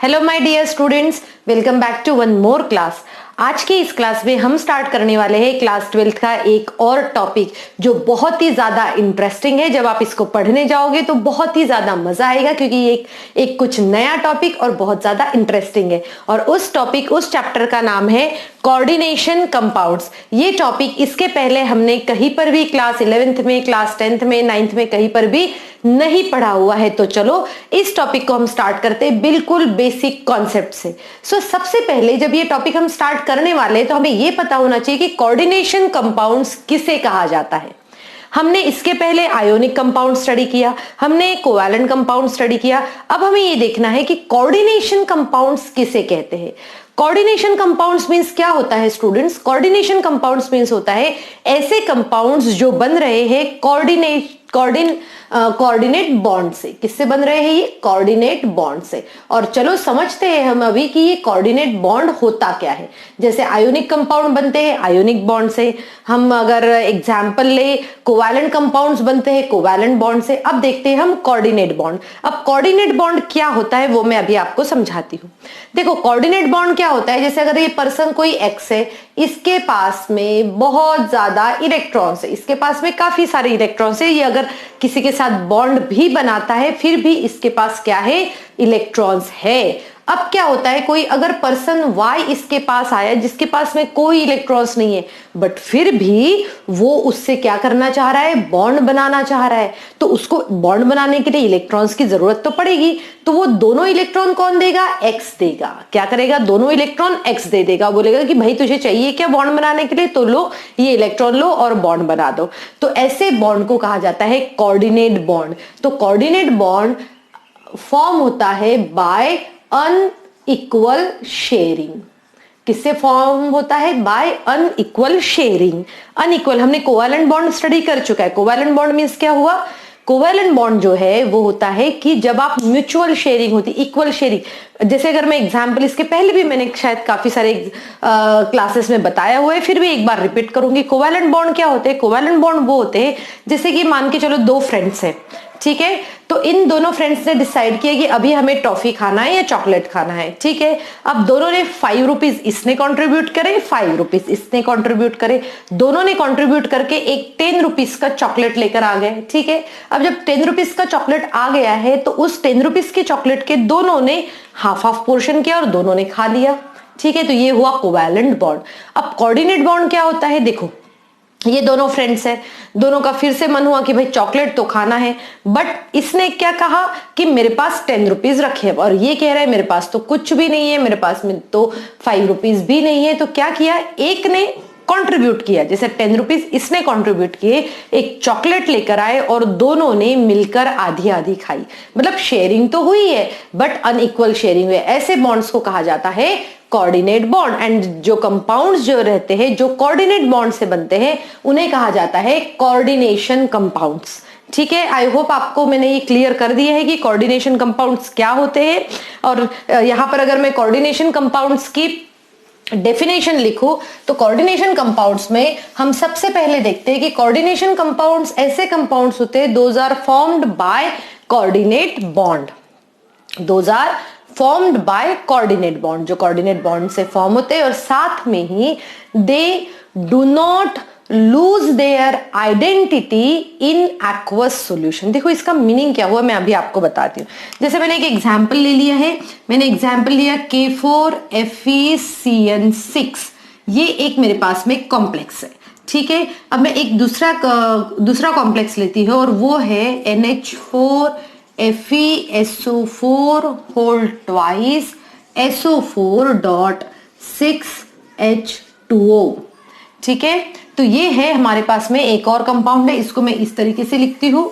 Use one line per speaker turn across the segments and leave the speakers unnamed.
Hello my dear students, welcome back to one more class. आज की इस class में हम स्टार्ट करने वाले हैं क्लास 12th का एक और टॉपिक जो बहुत ही ज्यादा इंटरेस्टिंग है। जब आप इसको पढ़ने जाओगे तो बहुत ही ज्यादा मजा आएगा क्योंकि ये एक कुछ नया टॉपिक और बहुत ज्यादा इंटरेस्टिंग है। और उस चैप्टर का नाम है कोऑर्डिनेशन कंपाउंड्स। ये टॉपिक इसके पहले हमने कहीं पर भी क्लास 11th में, क्लास 10th में, 9th में कहीं पर भी नहीं पढ़ा हुआ है। तो चलो इस टॉपिक को हम स्टार्ट करते हैं बिल्कुल बेसिक कॉन्सेप्ट से। सबसे पहले जब ये टॉपिक हम स्टार्ट करने वाले तो हमें ये पता होना चाहिए कि कोऑर्डिनेशन कंपाउंड्स किसे कहा जाता है। हमने इसके पहले आयोनिक कंपाउंड स्टडी किया, हमने कोवैलेंट कंपाउंड स्टडी किया। अब हमें ये देखना है कि कोऑर्डिनेशन कंपाउंड्स किसे कहते हैं। कोऑर्डिनेशन कंपाउंड्स मींस क्या होता है स्टूडेंट्स? कोऑर्डिनेशन कंपाउंड्स मींस होता है ऐसे कंपाउंड्स जो बन रहे हैं कोऑर्डिनेट बॉन्ड से। किससे बन रहे हैं ये? कोऑर्डिनेट बॉन्ड से। और चलो समझते हैं हम अभी कि ये कोऑर्डिनेट बॉन्ड होता क्या है। जैसे आयोनिक कंपाउंड बनते हैं आयोनिक बॉन्ड से, हम अगर एग्जांपल ले कोवैलेंट कंपाउंड्स बनते हैं कोवैलेंट बॉन्ड से। अब देखते हैं हम कोऑर्डिनेट बॉन्ड। अब कोऑर्डिनेट बॉन्ड क्या होता है वो मैं अभी आपको समझाती हूँ। देखो कोऑर्डिनेट बॉन्ड क्या होता है, जैसे अगर ये पर्सन कोई एक्स है, इसके पास में बहुत ज्यादा इलेक्ट्रॉन्स है, इसके पास में काफी सारे इलेक्ट्रॉन्स है। ये अगर किसी के साथ बॉन्ड भी बनाता है फिर भी इसके पास क्या है? इलेक्ट्रॉन्स है। अब क्या होता है, कोई अगर पर्सन वाई इसके पास आया जिसके पास में कोई इलेक्ट्रॉन्स नहीं है बट फिर भी वो उससे क्या करना चाह रहा है? बॉन्ड बनाना चाह रहा है। तो उसको बॉन्ड बनाने के लिए इलेक्ट्रॉन्स की जरूरत तो पड़ेगी। तो वो दोनों इलेक्ट्रॉन कौन देगा? एक्स देगा। क्या करेगा? दोनों इलेक्ट्रॉन एक्स दे देगा। बोलेगा कि भाई तुझे चाहिए क्या बॉन्ड बनाने के लिए, तो लो ये इलेक्ट्रॉन लो और बॉन्ड बना दो। तो ऐसे बॉन्ड को कहा जाता है कोऑर्डिनेट बॉन्ड। तो कोऑर्डिनेट बॉन्ड फॉर्म होता है बाय अनइक्वल शेयरिंग। किससे फॉर्म होता है? By unequal sharing. अनइक्वल हमने कोवैलेंट बॉन्ड स्टडी कर चुका है। कोवैलेंट बॉन्ड मींस क्या हुआ? कोवैलेंट बॉन्ड जो है वो होता है कि जब आप म्यूचुअल शेयरिंग होती, इक्वल शेयरिंग। जैसे अगर मैं एग्जांपल इसके पहले भी मैंने शायद काफी सारे क्लासेस में बताया हुआ है, फिर भी एक बार रिपीट करूंगी। कोवैलेंट बॉन्ड क्या होते हैं? कोवैलेंट बॉन्ड वो होते हैं जैसे कि मान के चलो दो फ्रेंड्स हैं, ठीक है। तो इन दोनों फ्रेंड्स ने डिसाइड किया कि अभी हमें टॉफी खाना है या चॉकलेट खाना है, ठीक है। अब दोनों ने 5 रुपीज इसने कंट्रीब्यूट करे, 5 रुपीज इसने कंट्रीब्यूट करे। दोनों ने कंट्रीब्यूट करके एक 10 रुपीज का चॉकलेट लेकर आ गए, ठीक है। अब जब 10 रुपीज का चॉकलेट आ गया है तो उस 10 रुपीज के चॉकलेट के दोनों ने हाफ हाफ पोर्शन किया और दोनों ने खा लिया, ठीक है। तो ये हुआ कोवैलेंट बॉन्ड। अब कोऑर्डिनेट बॉन्ड क्या होता है? देखो ये दोनों फ्रेंड्स हैं, दोनों का फिर से मन हुआ कि भाई चॉकलेट तो खाना है, बट इसने क्या कहा कि मेरे पास 10 रुपीज रखे, और ये कह रहा है मेरे पास तो कुछ भी नहीं है, मेरे पास में तो 5 रुपीज भी नहीं है। तो क्या किया? एक ने कंट्रीब्यूट किया, जैसे 10 रुपीज इसने कंट्रीब्यूट किए, एक चॉकलेट लेकर आए और दोनों ने मिलकर आधी आधी खाई। मतलब शेयरिंग तो हुई है बट अनइक्वल शेयरिंग हुई है। ऐसे बॉन्ड्स को कहा जाता है कोऑर्डिनेट बॉन्ड। एंड जो कंपाउंड्स जो रहते हैं जो कोऑर्डिनेट बॉन्ड से बनते हैं उन्हें कहा जाता है कोऑर्डिनेशन कंपाउंड्स, ठीक है। आई होप आपको मैंने ये क्लियर कर दिया है कि कोऑर्डिनेशन कंपाउंड्स क्या होते हैं। और यहां पर अगर मैं कोऑर्डिनेशन कंपाउंड्स की डेफिनेशन लिखूं तो कोऑर्डिनेशन कंपाउंड्स में हम सबसे पहले देखते हैं कि कोऑर्डिनेशन कंपाउंड्स ऐसे कंपाउंड्स होते हैं those are formed by coordinate bond. Those are formed by coordinate bond, जो कोऑर्डिनेट बॉन्ड से फॉर्म होते हैं। और साथ में ही they do not lose their identity in aqueous solution. देखो इसका मीनिंग क्या हुआ मैं अभी आपको बताती हूँ। जैसे मैंने एक एग्जांपल ले लिया है, मैंने एग्जांपल लिया K4FeCN6। ये एक मेरे पास में कॉम्प्लेक्स है, ठीक है। अब मैं एक दूसरा कॉम्प्लेक्स लेती हूँ और वो है NH4FeSO4 होल ट्वाइस SO4.6H2O, ठीक है। तो ये है हमारे पास में एक और कंपाउंड है, इसको मैं इस तरीके से लिखती हूं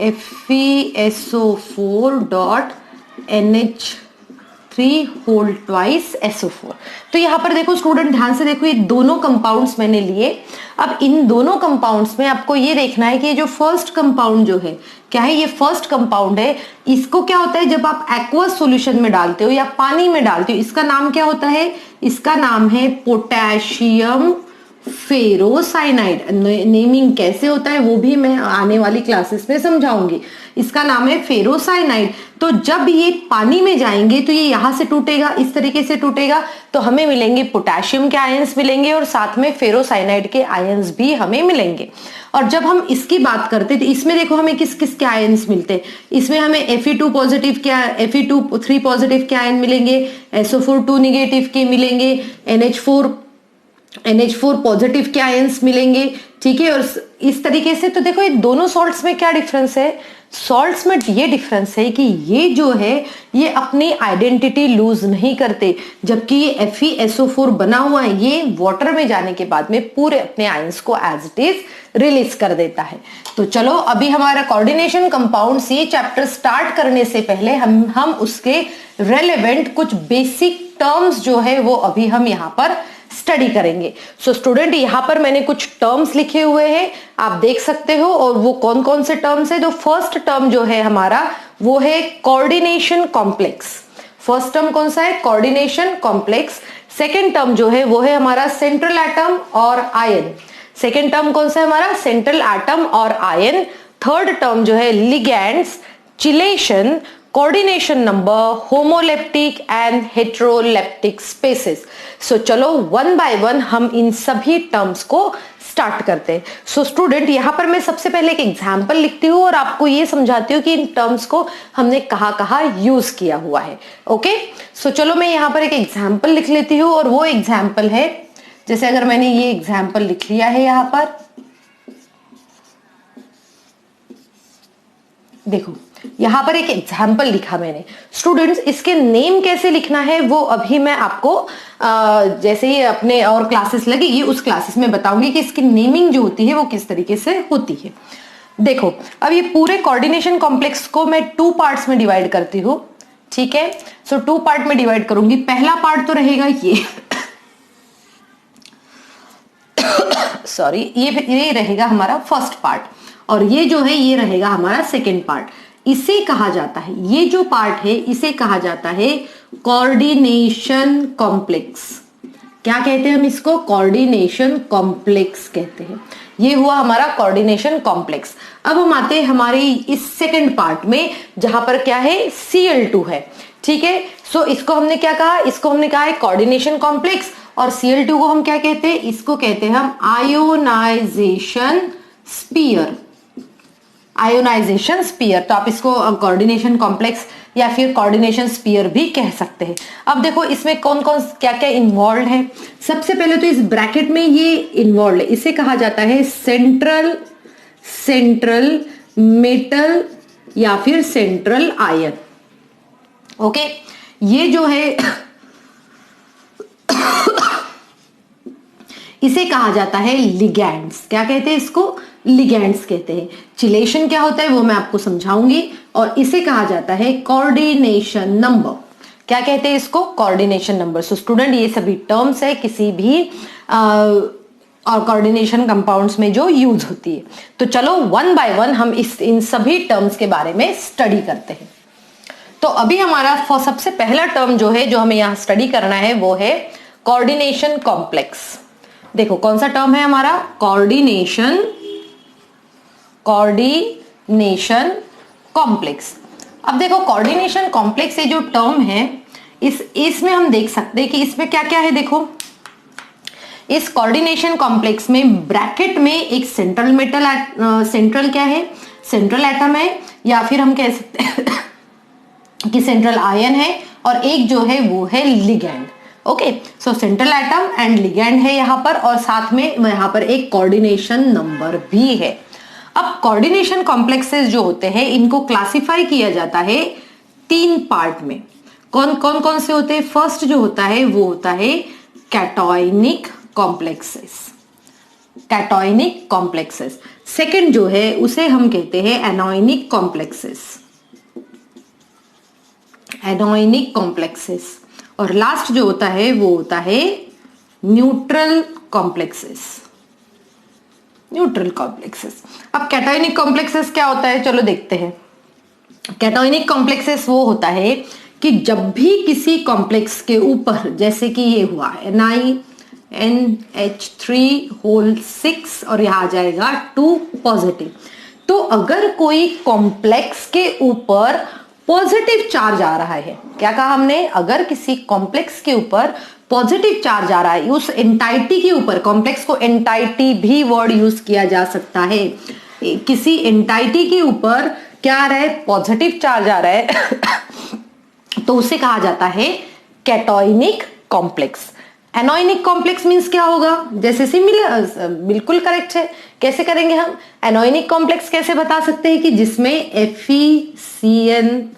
FeSO4.NH3 होल ट्वाइस SO4। तो यहां पर देखो स्टूडेंट ध्यान से देखो, ये दोनों कंपाउंड्स मैंने लिए। अब इन दोनों कंपाउंड्स में आपको ये देखना है कि ये जो फर्स्ट कंपाउंड जो है क्या है? ये फर्स्ट कंपाउंड है। इसको क्या होता है जब आप एक्वस सॉल्यूशन में डालते हो या पानी में डालते हो, इसका नाम क्या होता है? इसका नाम है पोटेशियम फेरोसाइनाइड। नेमिंग कैसे होता है वो भी मैं आने वाली क्लासेस में समझाऊंगी। इसका नाम है फेरोसाइनाइड। तो जब ये पानी में जाएंगे तो ये यहां से टूटेगा, इस तरीके से टूटेगा, तो हमें मिलेंगे पोटेशियम के आयंस मिलेंगे और साथ में फेरोसाइनाइड के आयंस भी हमें मिलेंगे। और जब हम इसकी बात करते तो इसमें देखो हमें किस किस के आयंस मिलते हैं। इसमें हमें Fe2 पॉजिटिव के, Fe2 पॉजिटिव के आयन मिलेंगे, SO4 2 निगेटिव के मिलेंगे, NH4 पॉजिटिव के आयंस मिलेंगे, ठीक है। और इस तरीके से तो देखो ये दोनों सॉल्ट्स में क्या डिफरेंस है, सॉल्ट्स में ये डिफरेंस है कि ये जो है ये अपनी आइडेंटिटी लूज नहीं करते, जबकि ये FeSO4 बना हुआ है ये वाटर में जाने के बाद में पूरे अपने आयंस को एज इट इज रिलीज कर देता है। तो चलो अभी हमारा कोऑर्डिनेशन कंपाउंड्स ये चैप्टर स्टार्ट करने से पहले हम उसके रेलेवेंट कुछ बेसिक टर्म्स जो है वो अभी हम यहाँ पर स्टडी करेंगे। सो स्टूडेंट यहाँ पर मैंने कुछ टर्म्स लिखे हुए हैं, आप देख सकते हो, और वो कौन कौन से टर्म्स है। तो फर्स्ट टर्म जो है हमारा वो है कोऑर्डिनेशन कॉम्प्लेक्स। फर्स्ट टर्म कौन सा है, कोऑर्डिनेशन कॉम्प्लेक्स। सेकेंड टर्म जो है वो है हमारा सेंट्रल एटम और आयन। सेकेंड टर्म कौन सा है हमारा, सेंट्रल एटम और आयन। थर्ड टर्म जो है ligands, chelation, coordination number, homoleptic and heteroleptic species. So चलो वन बाय वन हम इन सभी टर्म्स को स्टार्ट करते हैं। सो स्टूडेंट यहाँ पर मैं सबसे पहले एक एग्जाम्पल लिखती हूँ और आपको ये समझाती हूँ कि इन टर्म्स को हमने कहाँ कहाँ यूज किया हुआ है। ओके, सो चलो मैं यहाँ पर एक एग्जाम्पल लिख लेती हूँ, और वो एग्जाम्पल है, जैसे अगर मैंने ये एग्जाम्पल लिख लिया है यहाँ पर, देखो यहां पर एक एग्जाम्पल लिखा मैंने। स्टूडेंट्स इसके नेम कैसे लिखना है वो अभी मैं आपको जैसे ही अपने और क्लासेस लगेगी उस क्लासेस में बताऊंगी कि इसकी नेमिंग जो होती है वो किस तरीके से होती है। देखो अब ये पूरे कोऑर्डिनेशन कॉम्प्लेक्स को मैं 2 पार्ट्स में डिवाइड करती हूँ, ठीक है। सो 2 पार्ट में डिवाइड करूंगी। पहला पार्ट तो रहेगा ये सॉरी, ये रहेगा हमारा फर्स्ट पार्ट, और ये जो है ये रहेगा हमारा सेकेंड पार्ट। इसे कहा जाता है, ये जो पार्ट है इसे कहा जाता है कोऑर्डिनेशन कॉम्प्लेक्स। क्या कहते हैं हम इसको, कोऑर्डिनेशन कॉम्प्लेक्स कहते हैं। ये हुआ हमारा कोऑर्डिनेशन कॉम्प्लेक्स। अब हम आते हैं हमारे इस सेकंड पार्ट में जहां पर क्या है, Cl2 है, ठीक है। सो इसको हमने क्या कहा, इसको हमने कहा है कोऑर्डिनेशन कॉम्प्लेक्स, और Cl2 को हम क्या कहते हैं, इसको कहते हैं हम आयोनाइजेशन स्पीयर। आयोनाइजेशन स्पीयर, तो आप इसको कोऑर्डिनेशन कॉम्प्लेक्स या फिर कोऑर्डिनेशन स्पीयर भी कह सकते हैं। अब देखो इसमें कौन कौन क्या क्या इन्वॉल्व है। सबसे पहले तो इस ब्रैकेट में ये इन्वॉल्व है, इसे कहा जाता है सेंट्रल मेटल या फिर सेंट्रल आयन। ओके, ये जो है इसे कहा जाता है लिगैंड्स। क्या कहते हैं इसको, लिगैंड्स कहते हैं। चिलेशन क्या होता है वो मैं आपको समझाऊंगी, और इसे कहा जाता है कोऑर्डिनेशन नंबर। क्या कहते हैं इसको, कोऑर्डिनेशन नंबर। सो स्टूडेंट ये सभी टर्म्स है किसी भी और कोऑर्डिनेशन कंपाउंड्स में जो यूज होती है। तो चलो वन बाय वन हम इन सभी टर्म्स के बारे में स्टडी करते हैं। तो अभी हमारा सबसे पहला टर्म जो है जो हमें यहाँ स्टडी करना है वो है कोऑर्डिनेशन कॉम्प्लेक्स। देखो कौन सा टर्म है हमारा, कोऑर्डिनेशन कॉम्प्लेक्स। अब देखो कोऑर्डिनेशन कॉम्प्लेक्स ये जो टर्म है इसमें हम देख सकते हैं कि इसमें क्या क्या है। देखो इस कोऑर्डिनेशन कॉम्प्लेक्स में ब्रैकेट में एक सेंट्रल मेटल, सेंट्रल क्या है, सेंट्रल एटम है, या फिर हम कह सकते हैं कि सेंट्रल आयन है, और एक जो है वो है ligand. Okay, so central atom and ligand है यहाँ पर, और साथ में यहाँ पर एक कोऑर्डिनेशन नंबर भी है। अब कोऑर्डिनेशन कॉम्प्लेक्सेस जो होते हैं इनको क्लासिफाई किया जाता है 3 पार्ट में। कौन कौन कौन से होते हैं, फर्स्ट जो होता है वो होता है cationic complexes, cationic complexes. Second जो है उसे हम कहते हैं एनोइनिक कॉम्प्लेक्सेस, एनोइनिक कॉम्प्लेक्सेस, और लास्ट जो होता है वो होता है न्यूट्रल कॉम्प्लेक्सेस, न्यूट्रल कॉम्प्लेक्सेस। अब कैटायनिक कॉम्प्लेक्सेस क्या होता है, चलो देखते हैं। कैटायनिक कॉम्प्लेक्सेस वो होता है कि जब भी किसी कॉम्प्लेक्स के ऊपर, जैसे कि ये हुआ Na NH3 और यहां आ जाएगा 2 पॉजिटिव। तो अगर कोई कॉम्प्लेक्स के ऊपर पॉजिटिव चार्ज आ रहा है, क्या कहा हमने, अगर किसी कॉम्प्लेक्स के ऊपर पॉजिटिव चार्ज आ रहा है, उस एंटाइटी के ऊपर, कॉम्प्लेक्स को एंटाइटी भी वर्ड यूज किया जा सकता है, किसी एंटाइटी के ऊपर क्या आ रहा है, पॉजिटिव चार्ज आ रहा है तो उसे कहा जाता है कैटोइनिक कॉम्प्लेक्स। एनोइनिक कॉम्प्लेक्स मींस क्या होगा, जैसे सिमिलर, बिल्कुल करेक्ट है। कैसे करेंगे हम, एनोइनिक कॉम्प्लेक्स कैसे बता सकते हैं कि जिसमें FeCN6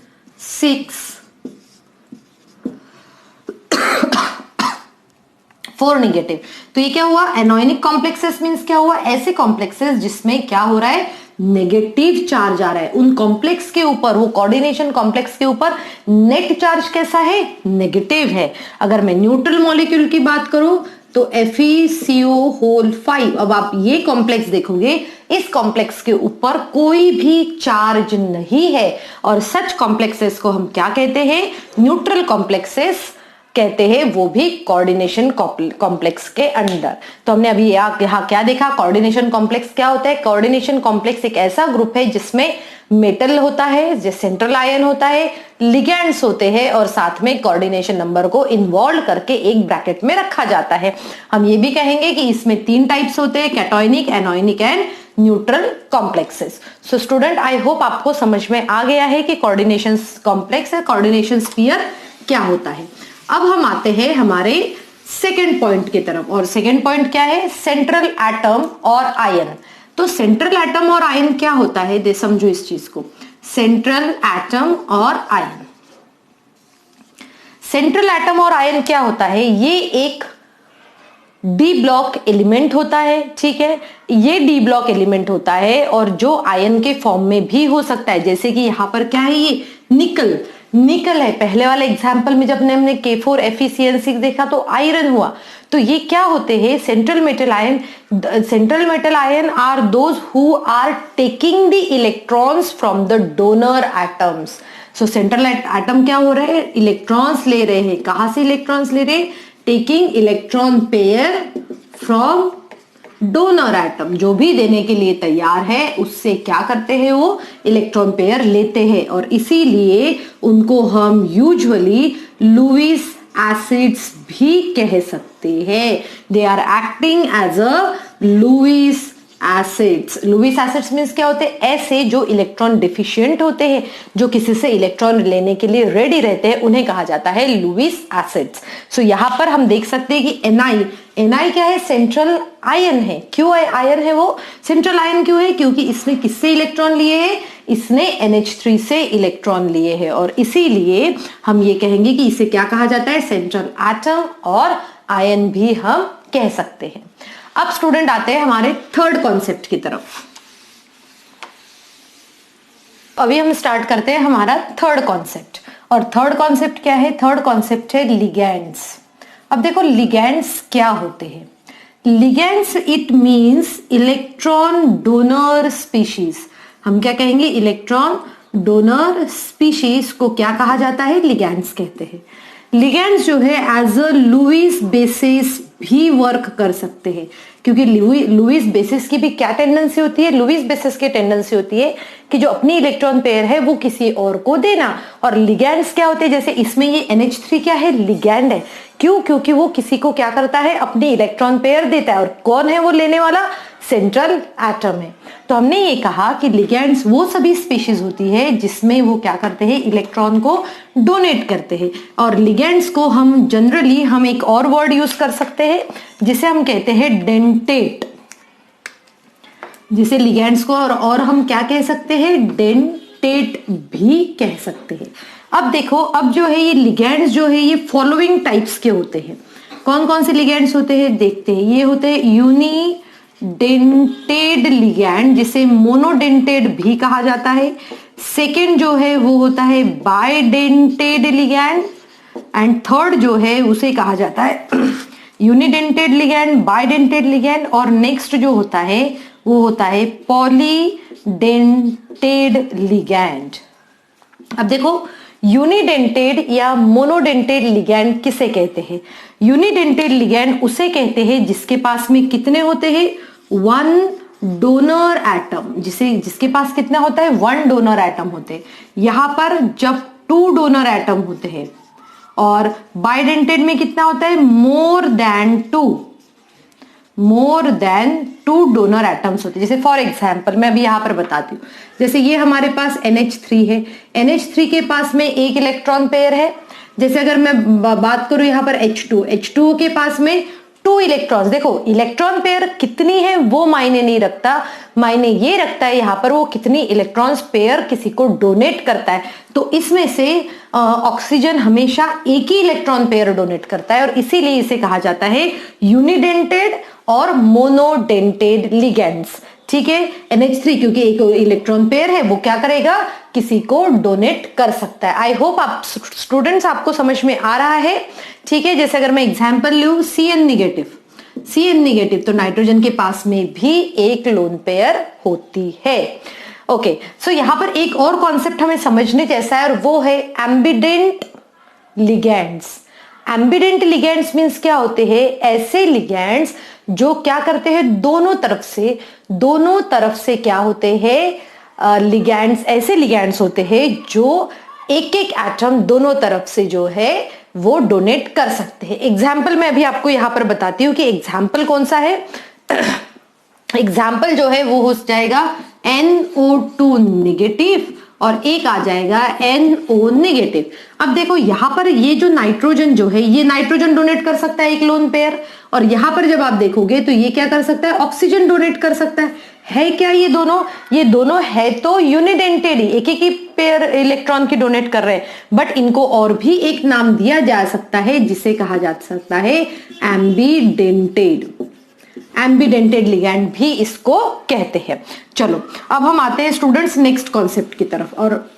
4 नेगेटिव। तो ये क्या हुआ, एनोइनिक कॉम्प्लेक्सेस मींस क्या हुआ, ऐसे कॉम्प्लेक्सेस जिसमें क्या हो रहा है, नेगेटिव चार्ज आ रहा है। उन कॉम्प्लेक्स के ऊपर, वो कोऑर्डिनेशन कॉम्प्लेक्स के ऊपर नेट चार्ज कैसा है, नेगेटिव है। अगर मैं न्यूट्रल मॉलिक्यूल की बात करूं तो FeCO5। अब आप ये कॉम्प्लेक्स देखोगे, इस कॉम्प्लेक्स के ऊपर कोई भी चार्ज नहीं है, और सच कॉम्प्लेक्सेस को हम क्या कहते हैं, न्यूट्रल कॉम्प्लेक्सेस कहते हैं, वो भी कोऑर्डिनेशन कॉम्प्लेक्स के अंडर। तो हमने अभी यहाँ क्या देखा, कोऑर्डिनेशन कॉम्प्लेक्स क्या होता है, कोऑर्डिनेशन कॉम्प्लेक्स एक ऐसा ग्रुप है जिसमें मेटल होता है, जो सेंट्रल आयन होता है, लिगेंड्स होते हैं, और साथ में कोऑर्डिनेशन नंबर को इन्वॉल्व करके एक ब्रैकेट में रखा जाता है। हम ये भी कहेंगे कि इसमें 3 टाइप्स होते हैं, cationic, anionic and neutral complexes. So student, I hope आपको समझ में आ गया है कि कोऑर्डिनेशन कॉम्प्लेक्स है, कोऑर्डिनेशन स्फीयर क्या होता है। अब हम आते हैं हमारे सेकेंड पॉइंट की तरफ, और सेकेंड पॉइंट क्या है, सेंट्रल एटम और आयन। तो सेंट्रल एटम और आयन क्या होता है, दे समझो इस चीज को, सेंट्रल एटम और आयन। सेंट्रल एटम और आयन क्या होता है, ये एक डी ब्लॉक एलिमेंट होता है, ठीक है, ये डी ब्लॉक एलिमेंट होता है, और जो आयन के फॉर्म में भी हो सकता है, जैसे कि यहां पर क्या है, ये निकल है। पहले वाले एग्जाम्पल में जब हमने K4FeCN6 देखा तो आयरन हुआ। तो ये क्या होते हैं, central metal ion. Central metal ion are those who are taking the electrons from the donor atoms. So central atom क्या हो रहा है, इलेक्ट्रॉन्स ले रहे हैं। कहां से इलेक्ट्रॉन्स ले रहे हैं, taking electron pair from donor atom. जो भी देने के लिए तैयार है उससे क्या करते हैं, वो इलेक्ट्रॉन पेयर लेते हैं, और इसीलिए उनको हम यूजुअली लुईस एसिड्स भी कह सकते हैं। They are acting as a Lewis acids. Lewis acids means क्या होते हैं, ऐसे जो इलेक्ट्रॉन डिफिशिएंट होते हैं, जो किसी से इलेक्ट्रॉन लेने के लिए रेडी रहते हैं, उन्हें कहा जाता है लुईस एसिड्स। सो यहां पर हम देख सकते हैं कि एनआई क्या है, सेंट्रल आयन है। क्यों आयन है वो, सेंट्रल आयन क्यों है, क्योंकि इसने किससे इलेक्ट्रॉन लिए हैं, इसने NH3 से इलेक्ट्रॉन लिए हैं, और इसीलिए हम ये कहेंगे कि इसे क्या कहा जाता है, सेंट्रल एटम और आयन भी हम कह सकते हैं। अब स्टूडेंट आते हैं हमारे थर्ड कॉन्सेप्ट की तरफ। अभी हम स्टार्ट करते हैं हमारा थर्ड कॉन्सेप्ट, और थर्ड कॉन्सेप्ट क्या है, थर्ड कॉन्सेप्ट है लिगैंड्स। अब देखो लिगैंड्स क्या होते हैं, ligands it means electron donor species. हम क्या कहेंगे, इलेक्ट्रॉन डोनर स्पीशीज को क्या कहा जाता है, लिगैंड्स कहते हैं। लिगैंड्स जो है एज अ लुईस बेसिस भी वर्क कर सकते हैं, क्योंकि लुईस बेसिस की भी क्या टेंडेंसी होती है, लुईस बेसिस की टेंडेंसी होती है कि जो अपनी इलेक्ट्रॉन पेयर है वो किसी और को देना। और लिगैंड्स क्या होते हैं, जैसे इसमें ये NH3 क्या है, लिगैंड है। क्यों, क्योंकि वो किसी को क्या करता है, अपनी इलेक्ट्रॉन पेयर देता है, और कौन है वो लेने वाला, सेंट्रल एटम है। तो हमने ये कहा कि लिगैंड्स वो सभी स्पीशीज होती है जिसमें वो क्या करते हैं, इलेक्ट्रॉन को डोनेट करते हैं। और लिगैंड्स को हम जनरली हम एक और वर्ड यूज कर सकते हैं जिसे हम कहते हैं डेंटेट। जिसे लिगैंड्स को और हम क्या कह सकते हैं, डेंटेट भी कह सकते हैं। अब देखो, अब जो है ये लिगैंड्स जो है ये फॉलोइंग टाइप्स के होते हैं। कौन कौन से लिगैंड्स होते हैं देखते हैं। ये होते हैं यूनिडेंटेड लिगैंड, जिसे मोनोडेंटेड भी कहा जाता है। सेकेंड जो है वो होता है बाइडेंटेड लिगैंड, एंड थर्ड जो है उसे कहा जाता है यूनिडेंटेड लिगैंड, बाइडेंटेड लिगैंड, और नेक्स्ट जो होता है वो होता है पॉलीडेंटेड लिगैंड। अब देखो यूनिडेंटेड या मोनोडेंटेड लिगैंड किसे कहते हैं? यूनिडेंटेड लिगैंड उसे कहते हैं जिसके पास में कितने होते हैं? One donor atom. जिसके पास कितना होता है? वन डोनर एटम होते हैं। यहां पर जब टू डोनर एटम होते हैं, और बाइडेंटेड में कितना होता है? More than two donor atoms होते हैं। जैसे फॉर एग्जाम्पल मैं अभी यहां पर बताती हूँ, जैसे ये हमारे पास NH3 है, NH3 के पास में एक इलेक्ट्रॉन पेयर है। जैसे अगर मैं बात करूं यहां पर H2 के पास में टू इलेक्ट्रॉन्स। देखो इलेक्ट्रॉन पेयर कितनी है वो मायने नहीं रखता, मायने ये रखता है यहां पर वो कितनी इलेक्ट्रॉन्स पेयर किसी को डोनेट करता है। तो इसमें से ऑक्सीजन हमेशा एक ही इलेक्ट्रॉन पेयर डोनेट करता है, और इसीलिए इसे कहा जाता है यूनिडेंटेड और मोनोडेंटेड लिगैंड्स। ठीक है, NH3 क्योंकि एक इलेक्ट्रॉन पेयर है, वो क्या करेगा? किसी को डोनेट कर सकता है। आई होप आप स्टूडेंट्स आपको समझ में आ रहा है। ठीक है, जैसे अगर मैं एग्जांपल लूं CN निगेटिव, तो नाइट्रोजन के पास में भी एक लोन पेयर होती है। ओके, सो यहां पर एक और कॉन्सेप्ट हमें समझने जैसा है, और वो है ambient ligands. Ambient ligands means क्या होते हैं? ऐसे लिगैंड्स जो क्या करते हैं? दोनों तरफ से क्या होते हैं? लिगैंड्स, ऐसे लिगैंड्स होते हैं जो एक एटम दोनों तरफ से जो है वो डोनेट कर सकते हैं। एग्जाम्पल मैं अभी आपको यहां पर बताती हूं कि एग्जाम्पल कौन सा है। एग्जाम्पल जो है वो हो जाएगा NO2 निगेटिव, और एक आ जाएगा NO नेगेटिव। अब देखो यहां पर ये जो नाइट्रोजन जो है, ये नाइट्रोजन डोनेट कर सकता है एक लोन पेयर, और यहां पर जब आप देखोगे तो ये क्या कर सकता है? ऑक्सीजन डोनेट कर सकता है क्या ये दोनों है तो यूनिडेंटेड ही, एक ही पेयर इलेक्ट्रॉन की डोनेट कर रहे हैं, बट इनको और भी एक नाम दिया जा सकता है जिसे कहा जा सकता है एम्बिडेंटेड लिगैंड भी इसको कहते हैं। चलो अब हम आते हैं स्टूडेंट्स नेक्स्ट कॉन्सेप्ट की तरफ, और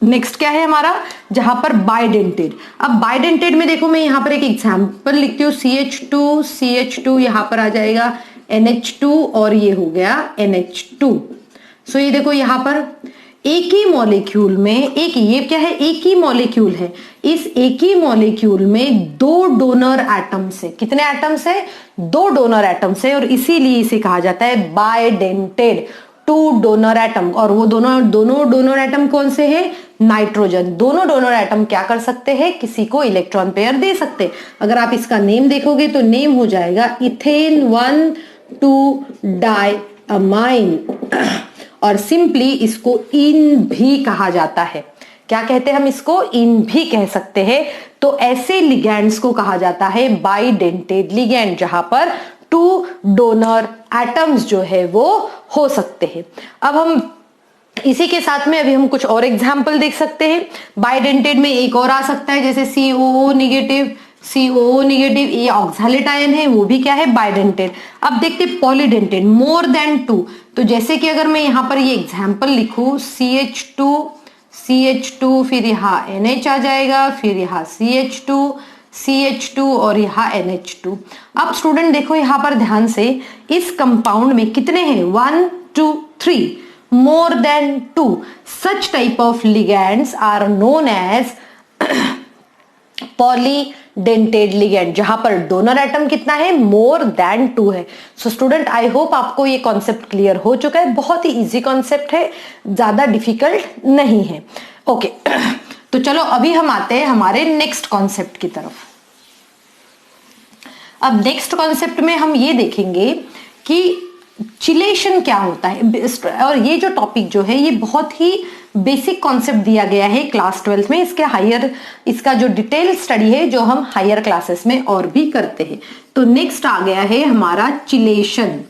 नेक्स्ट क्या है हमारा? जहां पर बाइडेंटेड। अब बाइडेंटेड में देखो मैं यहां पर एक एग्जांपल लिखती हूँ, CH2 यहां पर आ जाएगा NH2, और ये हो गया NH2। सो ये देखो यहां पर एक ही मॉलिक्यूल में ये क्या है? एक ही मॉलिक्यूल है। इस एक ही मॉलिक्यूल में दो डोनर एटम्स है। कितने एटम्स है? दो डोनर एटम्स है, और इसीलिए इसे कहा जाता है बाइडेंटेड, टू डोनर एटम। और वो दोनों डोनर एटम कौन से हैं? नाइट्रोजन। दोनों डोनर एटम क्या कर सकते हैं? किसी को इलेक्ट्रॉन पेयर दे सकते हैं। अगर आप इसका नेम देखोगे तो नेम हो जाएगा इथेन 1,2 डाइअमाइन, और सिंपली इसको इन भी कहा जाता है। क्या कहते हैं हम इसको? इन भी कह सकते हैं। तो ऐसे लिगैंड्स को कहा जाता है बाइडेंटेड लिगैंड, जहां पर टू डोनर एटम्स जो है वो हो सकते हैं। अब हम इसी के साथ में अभी हम कुछ और एग्जाम्पल देख सकते हैं। बाइडेंटेड में एक और आ सकता है, जैसे COO निगेटिव, ये ऑक्सैलेट आयन है, वो भी क्या है? बाइडेंटेड। अब देखते हैं पॉलीडेंटेड, मोर देन टू। तो जैसे कि अगर मैं यहां पर ये एग्जाम्पल लिखूं, CH2, फिर यहाँ NH आ जाएगा, फिर यहाँ CH2 और यहाँ NH2। अब स्टूडेंट देखो यहां पर ध्यान से, इस कंपाउंड में कितने हैं? 1, 2, 3, more than 2। Such type of ligands are known as polydentate ligand, जहां पर डोनर एटम कितना है? मोर देन 2 है। सो स्टूडेंट आई होप आपको ये कॉन्सेप्ट क्लियर हो चुका है। बहुत ही इजी कॉन्सेप्ट है, ज्यादा डिफिकल्ट नहीं है। ओके तो चलो अभी हम आते हैं हमारे नेक्स्ट कॉन्सेप्ट की तरफ। अब नेक्स्ट कॉन्सेप्ट में हम ये देखेंगे कि चिलेशन क्या होता है, और ये जो टॉपिक जो है ये बहुत ही बेसिक कॉन्सेप्ट दिया गया है क्लास 12th में। इसका जो डिटेल स्टडी है जो हम हायर क्लासेस में और भी करते हैं। तो नेक्स्ट आ गया है हमारा चिलेशन।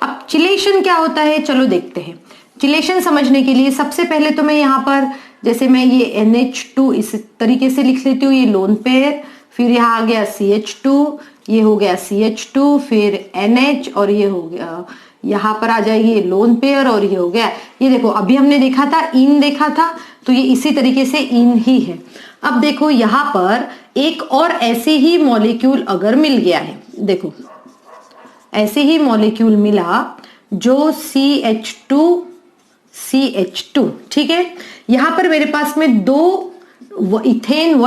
अब चिलेशन क्या होता है चलो देखते हैं। चिलेशन समझने के लिए सबसे पहले तो मैं यहाँ पर जैसे मैं ये NH2 इस तरीके से लिख लेती हूँ, ये लोन पेयर, फिर यहाँ आ गया CH2, ये हो गया CH2, फिर NH, और ये हो गया यहाँ पर आ जाएगी ये लोन पेयर, और ये हो गया। ये देखो अभी हमने देखा था इन देखा था, तो ये इसी तरीके से इन ही है। अब देखो यहाँ पर एक और ऐसे ही मॉलिक्यूल अगर मिल गया है, देखो ऐसे ही मॉलिक्यूल मिला जो CH2, ठीक है। यहां पर मेरे पास में दो इथेन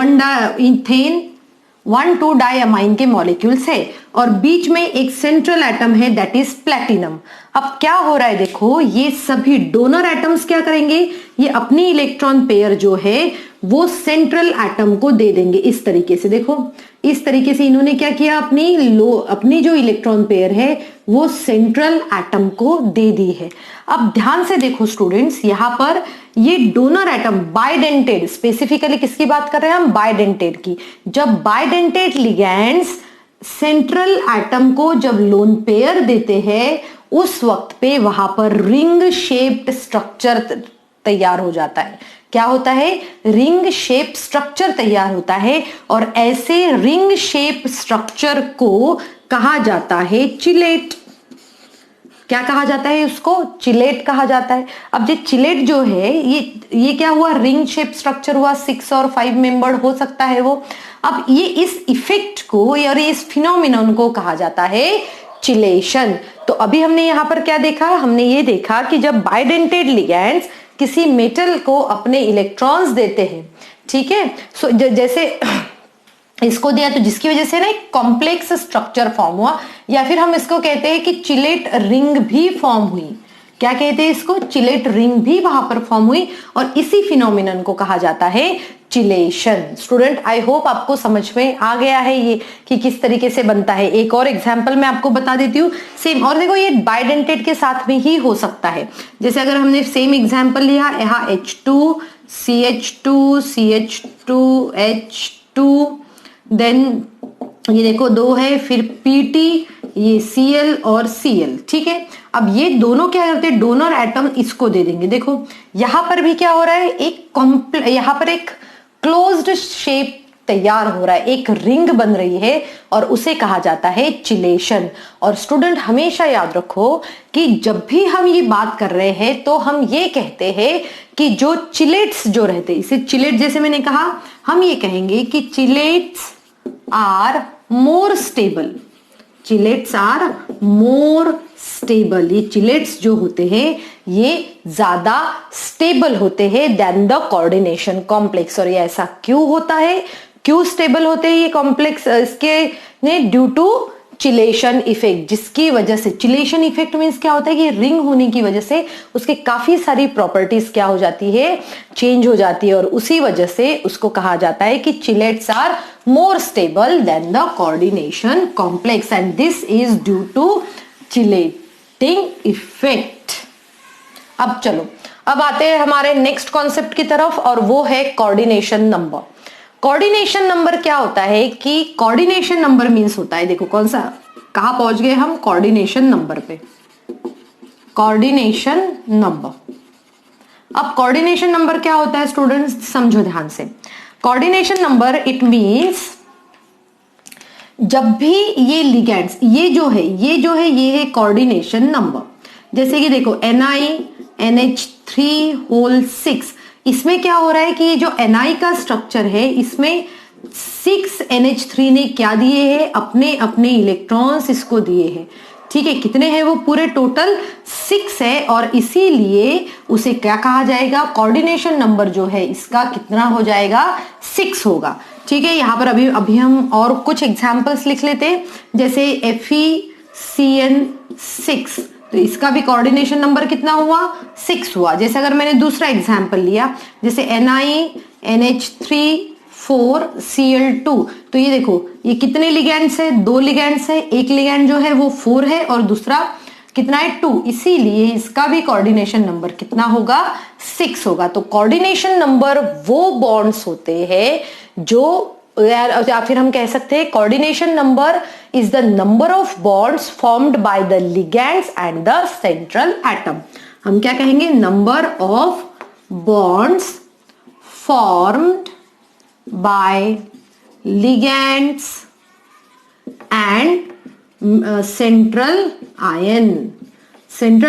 1,2 डाइअमाइन के मॉलिक्यूल्स है और बीच में एक सेंट्रल एटम है दैट इज प्लैटिनम। अब क्या हो रहा है देखो, ये सभी डोनर एटम्स क्या करेंगे, ये अपनी इलेक्ट्रॉन पेयर जो है वो सेंट्रल एटम को दे देंगे। इस तरीके से देखो, इस तरीके से इन्होंने क्या किया, अपनी जो इलेक्ट्रॉन पेयर है वो सेंट्रल एटम को दे दी है। अब ध्यान से देखो स्टूडेंट्स, यहां पर ये डोनर एटम बाइडेंटेड, स्पेसिफिकली किसकी बात कर रहे हैं हम, बाइडेंटेड की। जब बाइडेंटेड लिगैंड्स सेंट्रल एटम को जब लोन पेयर देते हैं उस वक्त पे वहां पर रिंग शेप्ड स्ट्रक्चर तैयार हो जाता है। क्या होता है, रिंग शेप स्ट्रक्चर तैयार होता है और ऐसे रिंग शेप स्ट्रक्चर को कहा जाता है चिलेट। क्या कहा जाता है उसको, चिलेट कहा जाता है। अब ये चिलेट जो है ये क्या हुआ, रिंग शेप स्ट्रक्चर हुआ, 6 और 5 मेंबर्ड हो सकता है वो। अब ये इस इफेक्ट को और इस फिनोमिनन को कहा जाता है चिलेशन। तो अभी हमने यहां पर क्या देखा, हमने ये देखा कि जब बाइडेंटेड लिगैंड्स किसी मेटल को अपने इलेक्ट्रॉन्स देते हैं, ठीक है, सो जैसे इसको दिया तो जिसकी वजह से ना एक कॉम्प्लेक्स स्ट्रक्चर फॉर्म हुआ, या फिर हम इसको कहते हैं कि चिलेट रिंग भी फॉर्म हुई। क्या कहते हैं इसको, चिलेट रिंग भी वहां पर फॉर्म हुई और इसी फिनोमिनन को कहा जाता है चिलेशन। स्टूडेंट आई होप आपको समझ में आ गया है ये कि किस तरीके से बनता है। एक और एग्जांपल मैं आपको बता देती हूँ सेम, और देखो ये बाइडेंटेड के साथ में ही हो सकता है। जैसे अगर हमने सेम एग्जांपल लिया, यहाँ H2 CH2 CH2 H2, then ये देखो 2 है, फिर PT, ये Cl और Cl, ठीक है। अब ये दोनों क्या करते हैं, डोनर एटम इसको दे देंगे। देखो यहां पर भी क्या हो रहा है, यहां पर एक क्लोज्ड शेप तैयार हो रहा है, एक रिंग बन रही है और उसे कहा जाता है चिलेशन। और स्टूडेंट हमेशा याद रखो कि जब भी हम ये बात कर रहे हैं तो हम ये कहते हैं कि जो चिलेट्स जो रहते हैं, इसे चिलेट जैसे मैंने कहा, हम ये कहेंगे कि chelates are more stable, chelates are more stable. ये चिलेट्स जो होते हैं ये ज्यादा स्टेबल होते हैं देन द कोऑर्डिनेशन कॉम्प्लेक्स। और ये ऐसा क्यों होता है, क्यों स्टेबल होते हैं ये कॉम्प्लेक्स, इसके ने ड्यू टू चिलेशन इफेक्ट, जिसकी वजह से, चिलेशन इफेक्ट मींस क्या होता है कि रिंग होने की वजह से उसके काफी सारी प्रॉपर्टीज क्या हो जाती है, चेंज हो जाती है, और उसी वजह से उसको कहा जाता है कि chelates are more stable than the coordination complex and this is due to chelating effect. अब चलो, अब आते हैं हमारे नेक्स्ट कॉन्सेप्ट की तरफ और वो है कोऑर्डिनेशन नंबर। कोऑर्डिनेशन नंबर क्या होता है कि कोऑर्डिनेशन नंबर मींस होता है, देखो कौन सा, कहां पहुंच गए हम, कोऑर्डिनेशन नंबर पे, कोऑर्डिनेशन नंबर। अब कोऑर्डिनेशन नंबर क्या होता है स्टूडेंट्स, समझो ध्यान से। कोऑर्डिनेशन नंबर इट मींस जब भी ये लिगैंड्स, ये जो है ये है कोऑर्डिनेशन नंबर। जैसे कि देखो NiNH3 इसमें क्या हो रहा है कि ये जो Ni का स्ट्रक्चर है इसमें 6 NH3 ने क्या दिए हैं, अपने अपने इलेक्ट्रॉन्स इसको दिए हैं, ठीक है। कितने हैं वो, पूरे टोटल 6 है और इसीलिए उसे क्या कहा जाएगा, कोऑर्डिनेशन नंबर जो है इसका कितना हो जाएगा, 6 होगा, ठीक है। यहाँ पर अभी हम और कुछ एग्जांपल्स लिख लेते हैं, जैसे FeCN6, तो इसका भी कोऑर्डिनेशन नंबर कितना हुआ, 6 हुआ। जैसे अगर मैंने दूसरा एग्जांपल लिया, जैसे NiNH3 4Cl2, तो ये देखो ये कितने लिगैंड्स है, 2 लिगैंड्स है, एक लिगैंड जो है वो 4 है और दूसरा कितना है, 2, इसीलिए इसका भी कोऑर्डिनेशन नंबर कितना होगा, 6 होगा। तो कोऑर्डिनेशन नंबर वो बॉन्ड्स होते हैं जो, या फिर हम कह सकते हैं coordination number is the number of bonds formed by the ligands and the central atom. हम क्या कहेंगे, number of bonds formed by ligands and central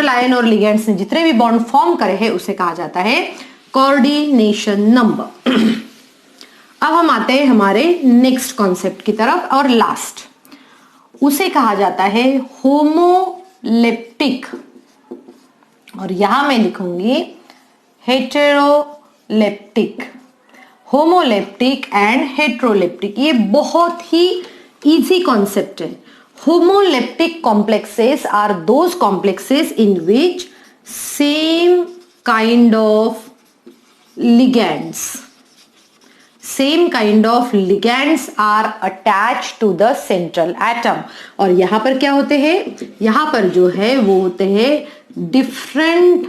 ion और लिगैंड्स ने जितने भी बॉन्ड फॉर्म करे हैं उसे कहा जाता है कोऑर्डिनेशन नंबर। अब हम आते हैं हमारे नेक्स्ट कॉन्सेप्ट की तरफ और लास्ट, उसे कहा जाता है होमोलेप्टिक, और यहां मैं लिखूंगी हेटेरोलेप्टिक। होमोलेप्टिक एंड हेट्रोलेप्टिक, ये बहुत ही इजी कॉन्सेप्ट है। Homoleptic complexes are those complexes in which same kind of ligands are attached to the central atom। और यहां पर क्या होते हैं, यहां पर जो है वो होते हैं डिफरेंट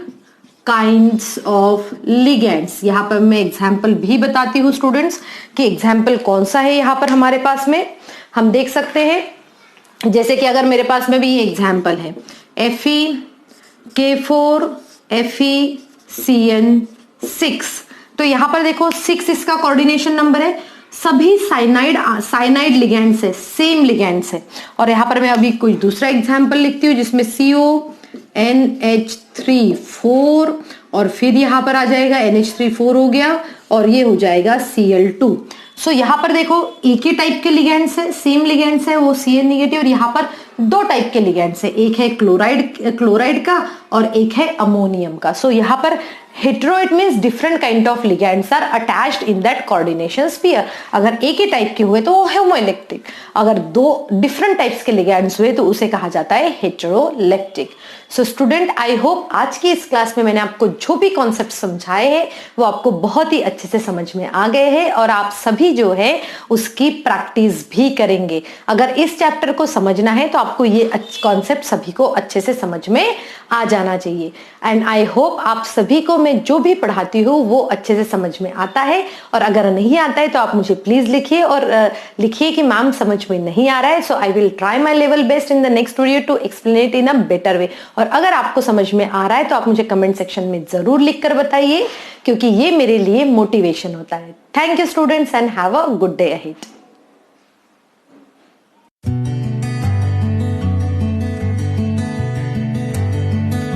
काइंड्स ऑफ लिगेंड्स। यहां पर मैं एग्जाम्पल भी बताती हूँ स्टूडेंट्स कि एग्जाम्पल कौन सा है। यहां पर हमारे पास में हम देख सकते हैं, जैसे कि अगर मेरे पास में भी ये एग्जाम्पल है Fe, K4 FeCN6, तो यहां पर देखो 6 इसका कोऑर्डिनेशन नंबर है। सभी साइनाइड लिगेंड्स है, सेम लिगेंड्स है। और यहां पर मैं अभी कुछ दूसरा एग्जाम्पल लिखती हूँ जिसमें CONH3 4 और फिर यहां पर आ जाएगा NH3 4 हो गया और ये हो जाएगा Cl2। सो यहां पर देखो एक ही टाइप के लिगेंड्स है, सेम लिगेंड्स है, वो Cn नेगेटिव। और यहां पर दो टाइप के लिगेंड्स है, एक है क्लोराइड का और एक है अमोनियम का। सो यहां पर hetero it means different kind of ligands are attached in that coordination sphere. अगर एक ही टाइप के हुए तो वो होमोइलेक्ट्रिक, अगर दो डिफरेंट टाइप्स के लिगेंड्स हुए तो उसे कहा जाता है हेटेरोलेक्ट्रिक। सो स्टूडेंट, आई होप आज की इस क्लास में मैंने आपको जो भी कॉन्सेप्ट समझाए हैं वो आपको बहुत ही अच्छे से समझ में आ गए हैं और आप सभी जो है उसकी प्रैक्टिस भी करेंगे। अगर इस चैप्टर को समझना है तो आपको ये कॉन्सेप्ट सभी को अच्छे से समझ में आ जाना चाहिए। एंड आई होप आप सभी को मैं जो भी पढ़ाती हूँ वो अच्छे से समझ में आता है। और अगर नहीं आता है तो आप मुझे प्लीज लिखिए और लिखिए कि मैम समझ में नहीं आ रहा है। So I will try my level best in the next video to explain it in a better way. और अगर आपको समझ में आ रहा है तो आप मुझे कमेंट सेक्शन में जरूर लिख कर बताइए, क्योंकि ये मेरे लिए मोटिवेशन होता है। Thank you students and have a good day ahead.